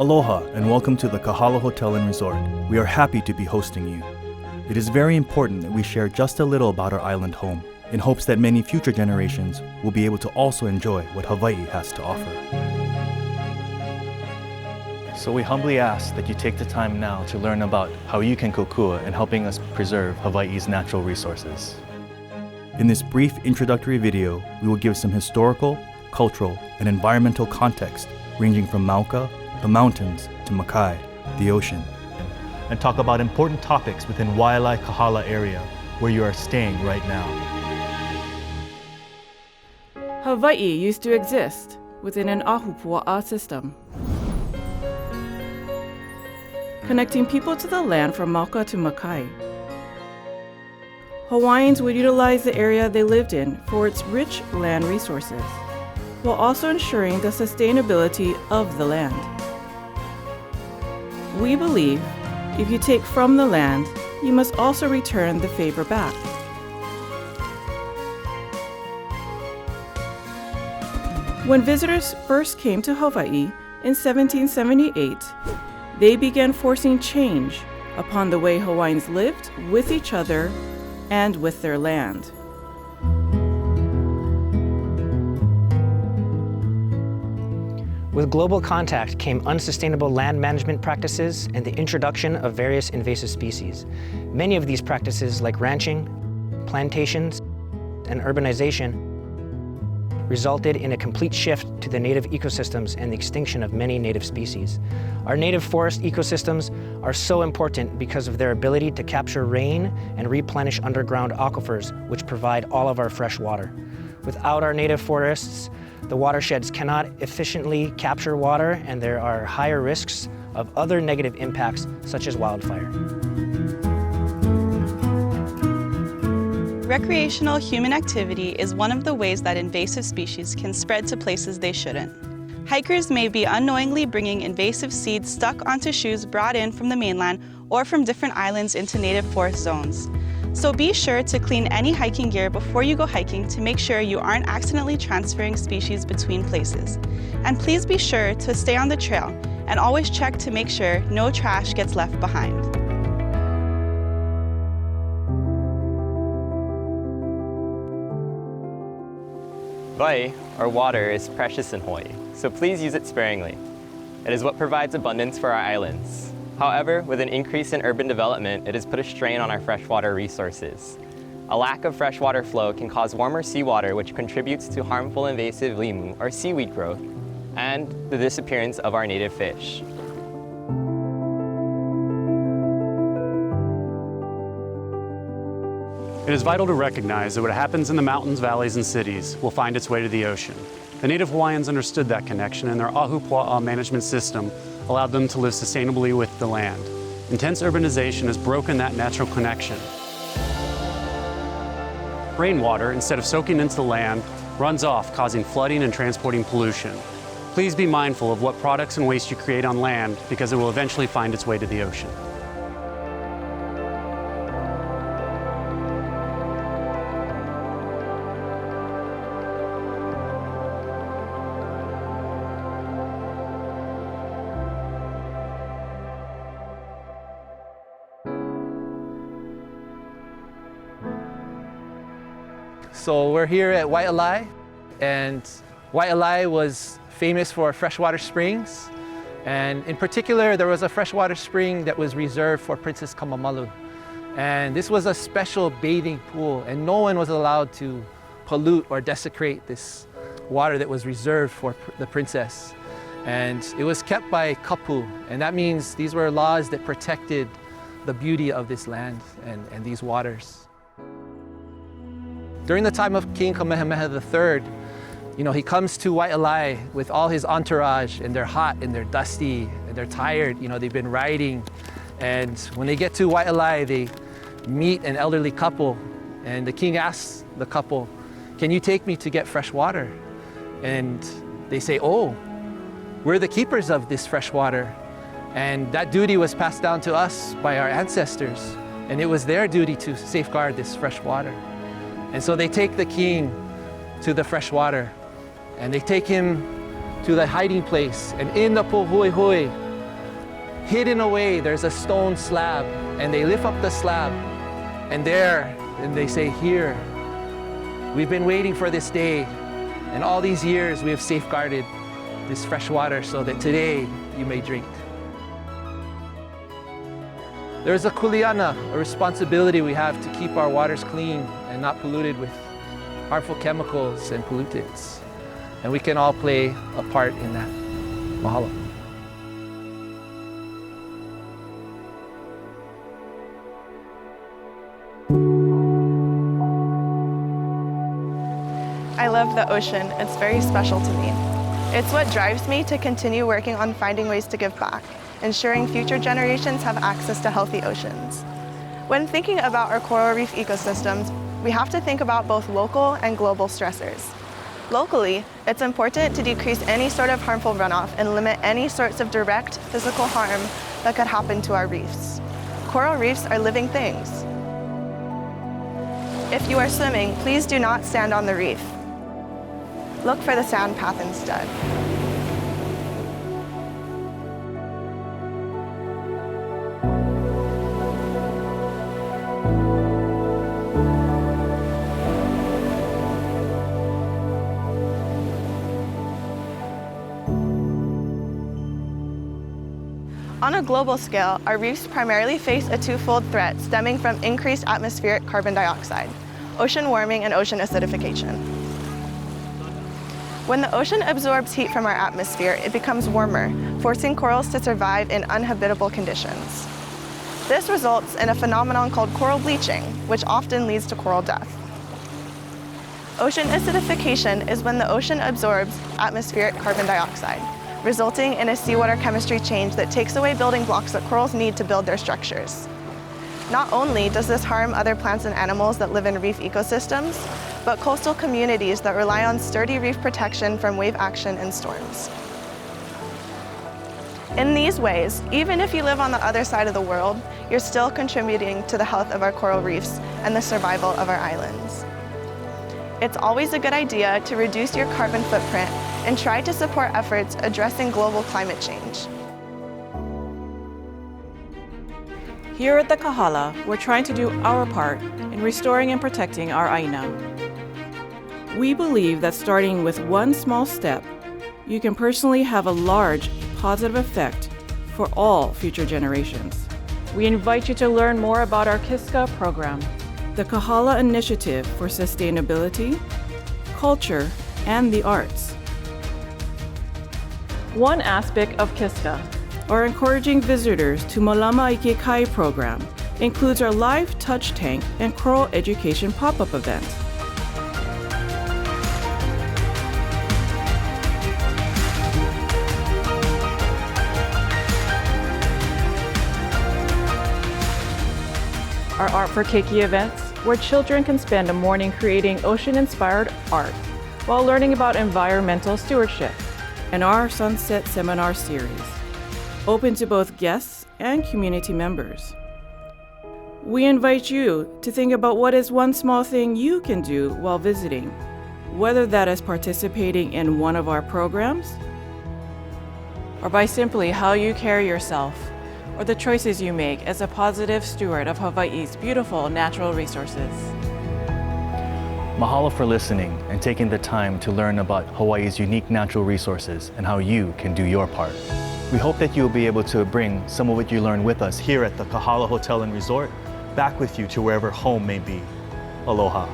Aloha and welcome to the Kahala Hotel and Resort. We are happy to be hosting you. It is very important that we share just a little about our island home in hopes that many future generations will be able to also enjoy what Hawaii has to offer. So we humbly ask that you take the time now to learn about how you can kokua in helping us preserve Hawaii's natural resources. In this brief introductory video, we will give some historical, cultural, and environmental context ranging from Mauka, the mountains, to Makai, the ocean, and talk about important topics within Waialae Kahala area where you are staying right now. Hawaii used to exist within an ahupua'a system, connecting people to the land from Mauka to Makai. Hawaiians would utilize the area they lived in for its rich land resources, while also ensuring the sustainability of the land. We believe if you take from the land, you must also return the favor back. When visitors first came to Hawaii in 1778, they began forcing change upon the way Hawaiians lived with each other and with their land. With global contact came unsustainable land management practices and the introduction of various invasive species. Many of these practices, like ranching, plantations, and urbanization, resulted in a complete shift to the native ecosystems and the extinction of many native species. Our native forest ecosystems are so important because of their ability to capture rain and replenish underground aquifers, which provide all of our fresh water. Without our native forests, the watersheds cannot efficiently capture water, and there are higher risks of other negative impacts, such as wildfire. Recreational human activity is one of the ways that invasive species can spread to places they shouldn't. Hikers may be unknowingly bringing invasive seeds stuck onto shoes brought in from the mainland or from different islands into native forest zones. So be sure to clean any hiking gear before you go hiking to make sure you aren't accidentally transferring species between places. And please be sure to stay on the trail and always check to make sure no trash gets left behind. Wai, or water, is precious in Hawaii, so please use it sparingly. It is what provides abundance for our islands. However, with an increase in urban development, it has put a strain on our freshwater resources. A lack of freshwater flow can cause warmer seawater, which contributes to harmful invasive limu, or seaweed growth, and the disappearance of our native fish. It is vital to recognize that what happens in the mountains, valleys, and cities will find its way to the ocean. The native Hawaiians understood that connection, and their ahupua'a management system allowed them to live sustainably with the land. Intense urbanization has broken that natural connection. Rainwater, instead of soaking into the land, runs off, causing flooding and transporting pollution. Please be mindful of what products and waste you create on land, because it will eventually find its way to the ocean. So we're here at Waialae, and Waialae was famous for freshwater springs. And in particular, there was a freshwater spring that was reserved for Princess Kamamalu. And this was a special bathing pool, and no one was allowed to pollute or desecrate this water that was reserved for the princess. And it was kept by kapu, and that means these were laws that protected the beauty of this land and these waters. During the time of King Kamehameha III, he comes to Waialae with all his entourage, and they're hot and they're dusty and they're tired. They've been riding, and when they get to Waialae, they meet an elderly couple, and the king asks the couple, "Can you take me to get fresh water?" And they say, "Oh, we're the keepers of this fresh water." And that duty was passed down to us by our ancestors, and it was their duty to safeguard this fresh water. And so they take the king to the fresh water, and they take him to the hiding place. And in the pohuihui, hidden away, there's a stone slab, and they lift up the slab, and they say, here, we've been waiting for this day, and all these years we have safeguarded this fresh water so that today you may drink. There's a kuleana, a responsibility we have to keep our waters clean and not polluted with harmful chemicals and pollutants. And we can all play a part in that. Mahalo. I love the ocean. It's very special to me. It's what drives me to continue working on finding ways to give back, ensuring future generations have access to healthy oceans. When thinking about our coral reef ecosystems, we have to think about both local and global stressors. Locally, it's important to decrease any sort of harmful runoff and limit any sorts of direct physical harm that could happen to our reefs. Coral reefs are living things. If you are swimming, please do not stand on the reef. Look for the sand path instead. On a global scale, our reefs primarily face a twofold threat stemming from increased atmospheric carbon dioxide, ocean warming and ocean acidification. When the ocean absorbs heat from our atmosphere, it becomes warmer, forcing corals to survive in uninhabitable conditions. This results in a phenomenon called coral bleaching, which often leads to coral death. Ocean acidification is when the ocean absorbs atmospheric carbon dioxide, resulting in a seawater chemistry change that takes away building blocks that corals need to build their structures. Not only does this harm other plants and animals that live in reef ecosystems, but coastal communities that rely on sturdy reef protection from wave action and storms. In these ways, even if you live on the other side of the world, you're still contributing to the health of our coral reefs and the survival of our islands. It's always a good idea to reduce your carbon footprint and try to support efforts addressing global climate change. Here at the Kahala, we're trying to do our part in restoring and protecting our aina. We believe that starting with one small step, you can personally have a large positive effect for all future generations. We invite you to learn more about our Kiska program, the Kahala Initiative for Sustainability, Culture, and the Arts. One aspect of Kiska, our encouraging visitors to Malama Ike Kai program, includes our live touch tank and coral education pop-up event. Our Art for Keiki events, where children can spend a morning creating ocean-inspired art while learning about environmental stewardship, and our Sunset Seminar Series, open to both guests and community members. We invite you to think about what is one small thing you can do while visiting, whether that is participating in one of our programs, or by simply how you carry yourself, or the choices you make as a positive steward of Hawaii's beautiful natural resources. Mahalo for listening and taking the time to learn about Hawaii's unique natural resources and how you can do your part. We hope that you will be able to bring some of what you learned with us here at the Kahala Hotel and Resort back with you to wherever home may be. Aloha.